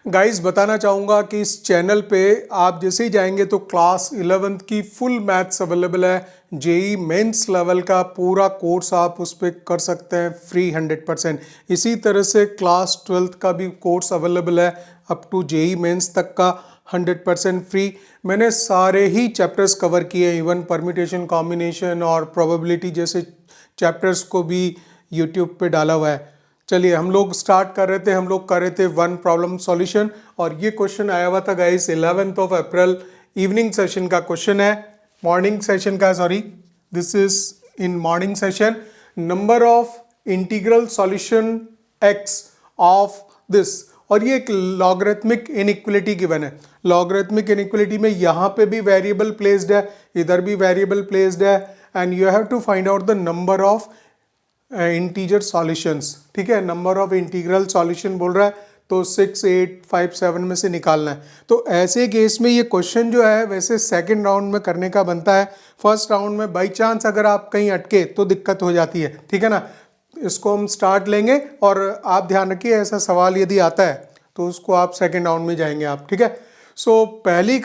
Guys बताना चाहूँगा कि इस चैनल पे आप जैसे ही जाएंगे तो क्लास 11th की फुल मैथ्स अवेलेबल है। जेई मेंस लेवल का पूरा कोर्स आप उस पर कर सकते हैं फ्री 100%। इसी तरह से क्लास 12th का भी कोर्स अवेलेबल है अप टू जेई मेंस तक का 100% फ्री। मैंने सारे ही चैप्टर्स कवर किए, इवन परम्यूटेशन, कॉम्बिनेशन और प्रोबेबिलिटी जैसे चैप्टर्स को भी यूट्यूब पे डाला हुआ है। चलिए हम लोग स्टार्ट कर रहे थे, हम लोग कर रहे थे वन प्रॉब्लम सॉल्यूशन और ये क्वेश्चन आया हुआ था guys 11th of April evening session का क्वेश्चन है, मॉर्निंग सेशन का, sorry this is in morning session. Number of integral solution x of this, और ये एक लॉगरिथमिक इनइक्वलिटी गिवन है। लॉगरिथमिक इनइक्वलिटी में यहाँ पे भी वेरिएबल प्लेस्ड है, इधर भी वेरिएबल प्लेस्ड है, and you have to find out the number of integer solutions. ठीक है, नंबर ऑफ इंटीग्रल सॉल्यूशन बोल रहा है तो 6, 8, 5, 7 में से निकालना है। तो ऐसे केस में ये क्वेश्चन जो है वैसे सेकंड राउंड में करने का बनता है। फर्स्ट राउंड में बाई चांस अगर आप कहीं अटके तो दिक्कत हो जाती है। ठीक है ना, इसको हम स्टार्ट लेंगे और आप ध्यान रखिए ऐसा सवाल यदि आता है तो उसको आप सेकंड राउंड में जाएंगे आप। ठीक है, सो पहली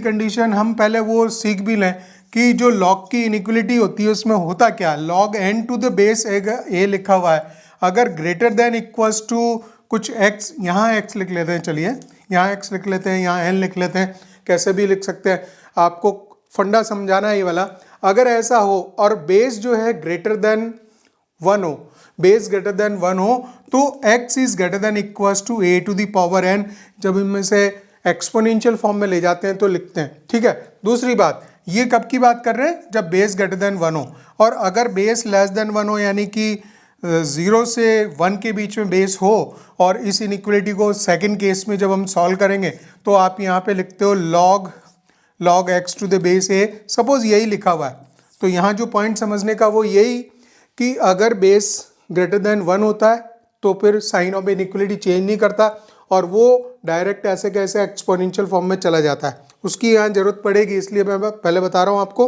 कंडीशन हम पहले वो सीख भी लें कि जो लॉग की इनइक्वलिटी होती है उसमें होता क्या, log N to the base A लिखा हुआ है, अगर ग्रेटर देन इक्वल्स टू कुछ x, यहाँ x लिख लेते हैं, चलिए यहाँ x लिख लेते हैं, यहाँ n लिख लेते हैं, कैसे भी लिख सकते हैं, आपको फंडा समझाना है ये वाला। अगर ऐसा हो और बेस जो है ग्रेटर देन 1 हो, बेस ग्रेटर देन 1 हो तो x is greater than equals to a to the power n। जब इनमें से एक्सपोनेंशियल फॉर्म में ले जाते हैं तो लिखते हैं। ठीक है, दूसरी बात, ये कब की बात कर रहे हैं, जब बेस ग्रेटर देन 1 हो, और अगर बेस लेस देन 1 हो यानी कि 0 से 1 के बीच में बेस हो, और इस इनइक्वलिटी को सेकंड केस में जब हम सॉल्व करेंगे तो आप यहाँ पे लिखते हो log x to the base a, suppose यही लिखा हुआ है। तो यहाँ जो पॉइंट समझने का वो यही कि अगर बेस ग्रेटर देन 1 होता है तो फिर साइन ऑफ इनइक्वलिटी चेंज नहीं करता और वो डायरेक्ट ऐसे कैसे एक्सपोनेंशियल फॉर्म में चला जाता है, उसकी यहाँ जरूरत पड़ेगी, इसलिए मैं पहले बता रहा हूँ आपको।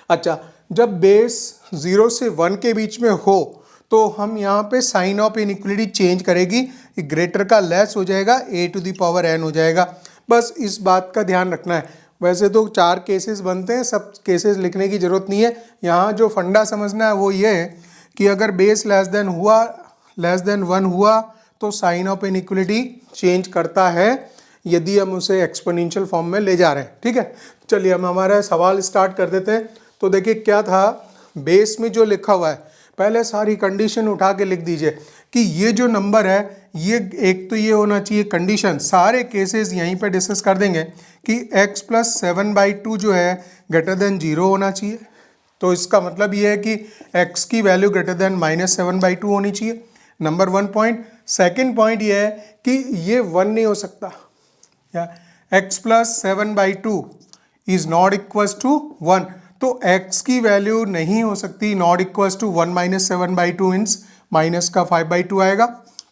अच्छा, जब बेस 0 से 1 के बीच में हो तो हम यहाँ पे साइन ऑफ इनइक्वलिटी चेंज करेगी, ग्रेटर का लेस हो जाएगा, a to the power n हो जाएगा। बस इस बात का ध्यान रखना है। वैसे तो 4 केसेस बनते हैं, सब केसेस लिखने की जरूरत नहीं है। यहाँ जो फंडा समझना है वो ये है कि अगर बेस लेस देन 1 हुआ तो साइन ऑफ इनइक्वलिटी चेंज करता है यदि हम उसे एक्सपोनेंशियल फॉर्म में ले जा रहे हैं। ठीक है, चलिए हम हमारा सवाल स्टार्ट कर देते हैं। तो देखिए क्या था, बेस में जो लिखा हुआ है पहले सारी कंडीशन उठा के लिख दीजिए कि ये जो नंबर है ये एक तो ये होना चाहिए कंडीशन, सारे केसेस यहीं पे डिस्कस कर देंगे कि x प्लस 7/2 जो है ग्रेटर देन 0 होना चाहिए। तो इसका मतलब ये है कि x की वैल्यू ग्रेटर देन -7/2 होनी चाहिए, नंबर 1 पॉइंट। सेकेंड पॉइंट ये है कि ये 1 नहीं हो सकता, या x plus 7/2 is not equals to 1, तो x की वैल्यू नहीं हो सकती not equals to 1 - 7/2 means minus का 5/2 आएगा।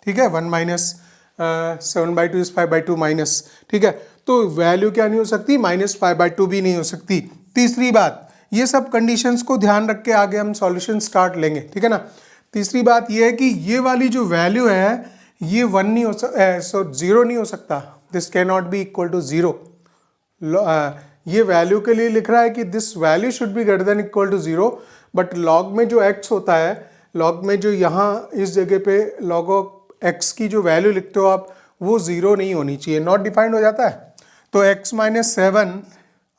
ठीक है, 1 - 7/2 इज 5/2 माइनस। ठीक है, तो वैल्यू क्या नहीं हो सकती, -5/2 भी नहीं हो सकती। तीसरी बात, ये सब कंडीशंस को ध्यान रख के आगे हम सॉल्यूशन स्टार्ट लेंगे। ठीक है ना, तीसरी बात ये है कि ये वाली जो वैल्यू है ये 1 नहीं हो सकता, 0 नहीं हो सकता, this can not be equal to 0। ये वैल्यू के लिए लिख रहा है कि this value should be greater than equal to 0, but log में जो x होता है, लॉग में जो यहाँ इस जगह पे log ऑफ x की जो वैल्यू लिखते हो आप वो 0 नहीं होनी चाहिए, नॉट डिफाइंड हो जाता है। तो x - 7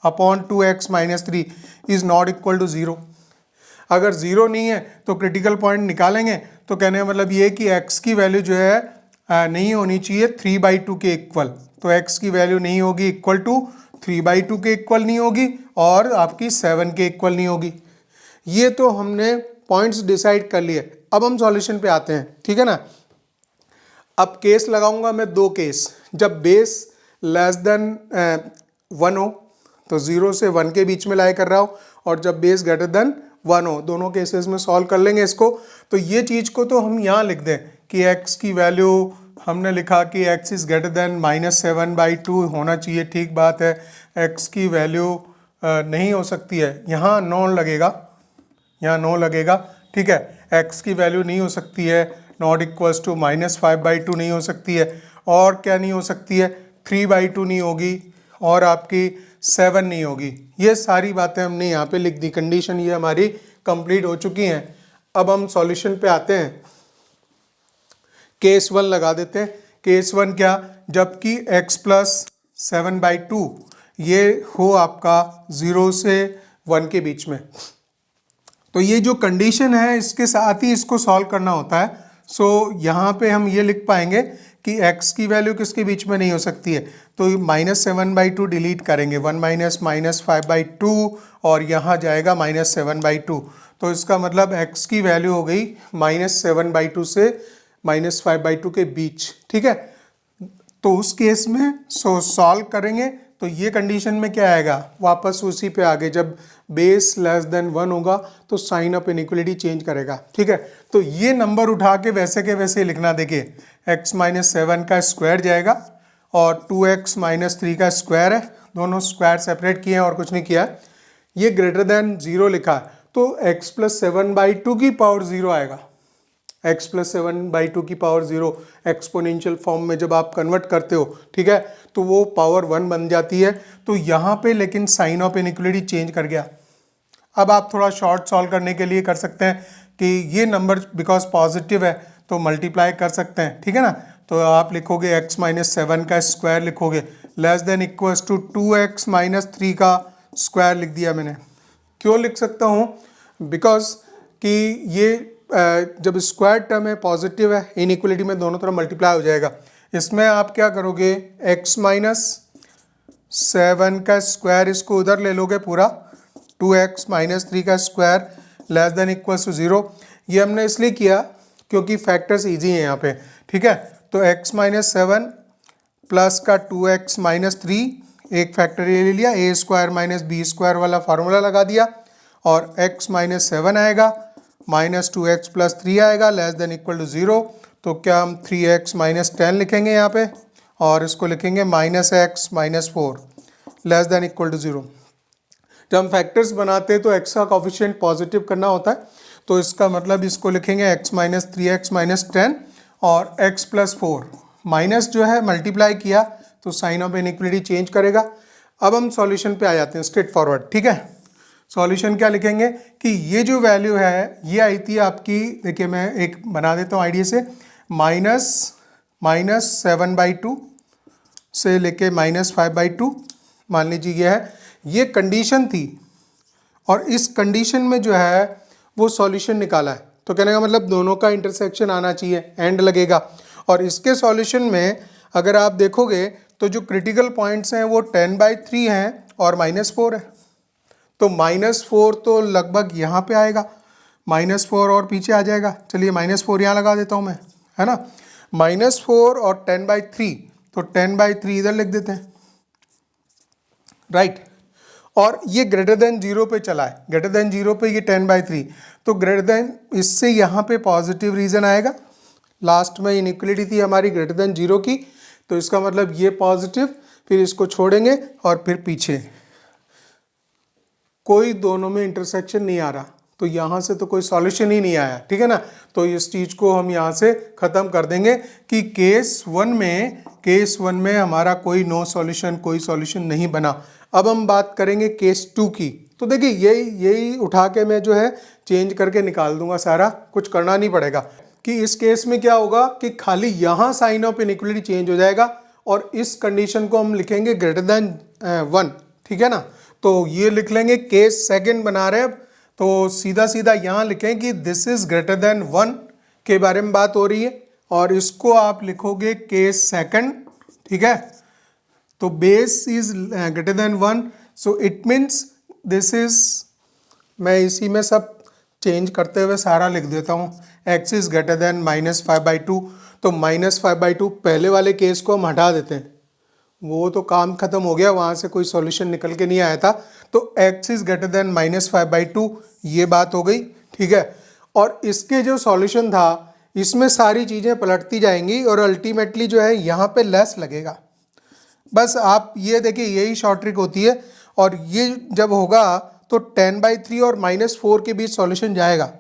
upon 2x - 3 is not equal to 0। अगर 0 नहीं है तो क्रिटिकल पॉइंट निकालेंगे, तो कहने का मतलब ये कि x की वैल्यू जो है नहीं होनी चाहिए 3/2 के इक्वल। तो x की वैल्यू नहीं होगी इक्वल टू 3/2 के इक्वल नहीं होगी और आपकी 7 के इक्वल नहीं होगी। ये तो हमने पॉइंट्स डिसाइड कर लिए, अब हम सॉल्यूशन पे आते हैं। ठीक है ना, अब केस लगाऊंगा मैं 2 केस, जब बेस लेस देन 1 हो तो 0 से 1 के बीच में लाई कर रहा हो, और जब बेस ग्रेटर देन 1 हो, दोनों केसेस में सॉल्व कर लेंगे इसको। तो ये चीज़ को तो हम यहाँ लिख दें कि x की वैल्यू हमने लिखा कि x इज ग्रेटर देन -7/2 होना चाहिए, ठीक बात है। x की वैल्यू नहीं हो सकती है, यहाँ 9 लगेगा, यहाँ 9 लगेगा। ठीक है, x की वैल्यू नहीं हो सकती है, नॉट इक्वल्स टू -5/2 नहीं हो सकती है, और क्या नहीं हो सकती है, 3/2 नहीं होगी और आपकी 7 नहीं होगी। ये सारी बातें हमने यहाँ पे लिख दी, कंडीशन ये हमारी कंप्लीट हो चुकी हैं। अब हम सॉल्यूशन पे आते हैं। केस 1 लगा देते हैं। केस 1 क्या, जबकि x प्लस 7/2 ये हो आपका 0 से 1 के बीच में, तो ये जो कंडीशन है इसके साथ ही इसको सॉल्व करना होता है। सो यहाँ पे हम ये लिख पाएंगे कि x की वैल्यू किसके बीच में नहीं हो सकती है, तो -7/2 डिलीट करेंगे, 1 माइनस -5/2 और यहाँ जाएगा -7/2, तो इसका मतलब x की वैल्यू हो गई -7/2 से -5/2 के बीच। ठीक है, तो उस केस में सॉल्व करेंगे तो ये कंडीशन में क्या आएगा, वापस उसी पे आगे, जब बेस लेस देन 1 होगा तो साइन ऑफ इनइक्वलिटी चेंज करेगा। ठीक है, तो ये नंबर उठा के वैसे के वैसे लिखना। देखिए x माइनस 7 का स्क्वायर जाएगा और 2x माइनस 3 का स्क्वायर है, दोनों स्क्वायर सेपरेट किए हैं और कुछ नहीं किया है। ये ग्रेटर देन 0 लिखा है तो x प्लस 7/2 की पावर 0 आएगा। x प्लस 7/2 की पावर 0 एक्सपोनेंशियल फॉर्म में जब आप कन्वर्ट करते हो, ठीक है, तो वो पावर 1 बन जाती है। तो यहाँ पे लेकिन साइन ऑफ इनइक्वलिटी चेंज कर गया। अब आप थोड़ा शॉर्ट सॉल्व करने के लिए कर सकते हैं कि ये नंबर बिकॉज पॉजिटिव है तो मल्टीप्लाई कर सकते हैं। ठीक है ना, तो आप लिखोगे x माइनस 7 का स्क्वायर लिखोगे, less than equals to 2x minus 3 का स्क्वायर लिख दिया मैंने। क्यों लिख सकता हूँ, बिकॉज कि ये जब स्क्वायर टर्म है पॉजिटिव है, इनइक्वलिटी में दोनों तरफ मल्टीप्लाई हो जाएगा। इसमें आप क्या करोगे, x माइनस 7 का स्क्वायर इसको उधर ले लोगे पूरा, 2x माइनस 3 का square less than equals to 0। ये हमने इसलिए किया क्योंकि फैक्टर्स इजी हैं यहाँ पे। ठीक है, तो x माइनस 7 प्लस का 2x माइनस 3, एक फैक्टर ये ले लिया, a square minus B square वाला फार्मूला लगा दिया, और x माइनस 7 आएगा, माइनस 2x प्लस 3 आएगा, लेस देन इक्वल टू 0। तो क्या हम 3x माइनस 10 लिखेंगे यहाँ पे, और इसको लिखेंगे minus x minus 4 less than equal to 0। जब हम फैक्टर्स बनाते हैं तो x का कोफिशिएंट पॉजिटिव करना होता है, तो इसका मतलब इसको लिखेंगे x माइनस 3x माइनस 10 और x प्लस 4, माइनस जो है मल्टीप्लाई किया तो साइन ऑफ इनइक्वलिटी चेंज करेगा। अब हम सॉल्यूशन पे आ जाते हैं स्ट्रेट फॉरवर्ड। ठीक है, सॉल्यूशन क्या लिखेंगे कि ये जो वैल्यू है ये आई थी आपकी, देखिए मैं एक बना देता हूँ आइडिया से, माइनस 7/2 से लेके -5/2 मान लीजिए ये है, ये कंडीशन थी, और इस कंडीशन में जो है वो सॉल्यूशन निकाला है। तो कहने का मतलब दोनों का इंटरसेक्शन आना चाहिए, एंड लगेगा। और इसके सॉल्यूशन में अगर आप देखोगे तो जो क्रिटिकल पॉइंट्स हैं वो 10/3 हैं और -4 है, तो -4 तो लगभग यहाँ पे आएगा, -4 और पीछे आ जाएगा। चलिए -4 यहाँ लगा देता हूँ मैं, है ना, -4 और 10/3, तो 10/3 इधर लिख देते हैं, राइट। और ये ग्रेटर देन 0 पे चला है, ग्रेटर देन 0 पे ये 10/3, तो ग्रेटर देन, इससे यहाँ पे पॉजिटिव रीजन आएगा। लास्ट में इनइक्वलिटी थी हमारी ग्रेटर देन 0 की, तो इसका मतलब ये पॉजिटिव, फिर इसको छोड़ेंगे और फिर पीछे कोई दोनों में इंटरसेक्शन नहीं आ रहा, तो यहाँ से तो कोई सॉल्यूशन ही नहीं आया। ठीक है ना, तो इस चीज़ को हम यहाँ से ख़त्म कर देंगे कि केस वन में हमारा कोई नो सॉल्यूशन, कोई सॉल्यूशन नहीं बना। अब हम बात करेंगे केस 2 की। तो देखिए यही उठा के मैं जो है चेंज करके निकाल दूंगा, सारा कुछ करना नहीं पड़ेगा। कि इस केस में क्या होगा कि खाली यहाँ साइन ऑफ इनइक्वलिटी चेंज हो जाएगा और इस कंडीशन को हम लिखेंगे ग्रेटर देन 1। ठीक है ना, तो ये लिख लेंगे, केस सेकंड बना रहे हैं तो सीधा सीधा यहाँ लिखें कि दिस इज ग्रेटर देन 1 के बारे में बात हो रही है, और इसको आप लिखोगे केस सेकंड। ठीक है, तो base is greater then 1, so it means this is, मैं इसी में सब चेंज करते हुए सारा लिख देता हूँ, x इज ग्रेटर देन -5/2। तो -5/2 पहले वाले केस को हम हटा देते हैं, वो तो काम खत्म हो गया, वहाँ से कोई सॉल्यूशन निकल के नहीं आया था। तो x इज ग्रेटर देन -5/2, ये बात हो गई। ठीक है, और इसके जो सॉल्यूशन था इसमें सारी चीज़ें पलटती जाएंगी और अल्टीमेटली जो है यहाँ पे लेस लगेगा। बस आप ये देखिए, यही शॉर्ट ट्रिक होती है। और ये जब होगा तो 10/3 और -4 के बीच सॉल्यूशन जाएगा,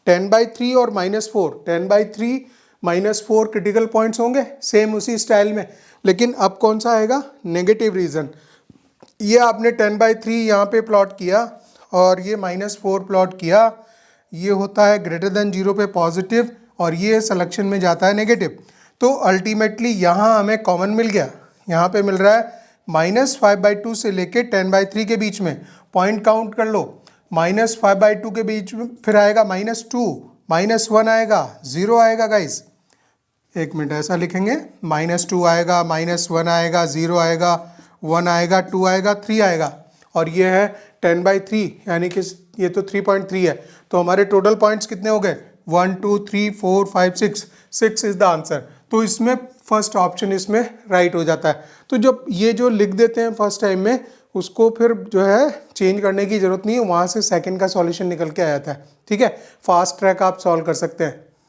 10/3 और -4, 10/3 -4 क्रिटिकल पॉइंट्स होंगे सेम उसी स्टाइल में, लेकिन अब कौन सा आएगा, नेगेटिव रीजन। ये आपने 10/3 यहाँ पे प्लॉट किया और ये -4 प्लॉट किया, ये होता है ग्रेटर देन 0 पे पॉजिटिव और ये सिलेक्शन में जाता है नेगेटिव। तो अल्टीमेटली यहाँ हमें कॉमन मिल गया, यहाँ पे मिल रहा है -5/2 से लेके 10/3 के बीच में। पॉइंट काउंट कर लो, -5/2 के बीच में फिर आएगा -2, -1 आएगा, 0 आएगा गाइस। एक मिनट, ऐसा लिखेंगे, -2 आएगा, -1 आएगा, 0 आएगा, 1 आएगा, 2 आएगा, 3 आएगा, और ये है 10/3 यानी कि ये तो 3.3 है। तो हमारे टोटल पॉइंट्स कितने हो गए, 1 2 3 4 5 6, 6 इज द आंसर। तो इसमें फर्स्ट ऑप्शन इसमें राइट हो जाता है। तो जब ये जो लिख देते हैं फर्स्ट टाइम में, उसको फिर जो है चेंज करने की जरूरत नहीं है, वहाँ से सेकंड का सॉल्यूशन निकल के आ जाता है। ठीक है, फास्ट ट्रैक आप सॉल्व कर सकते हैं।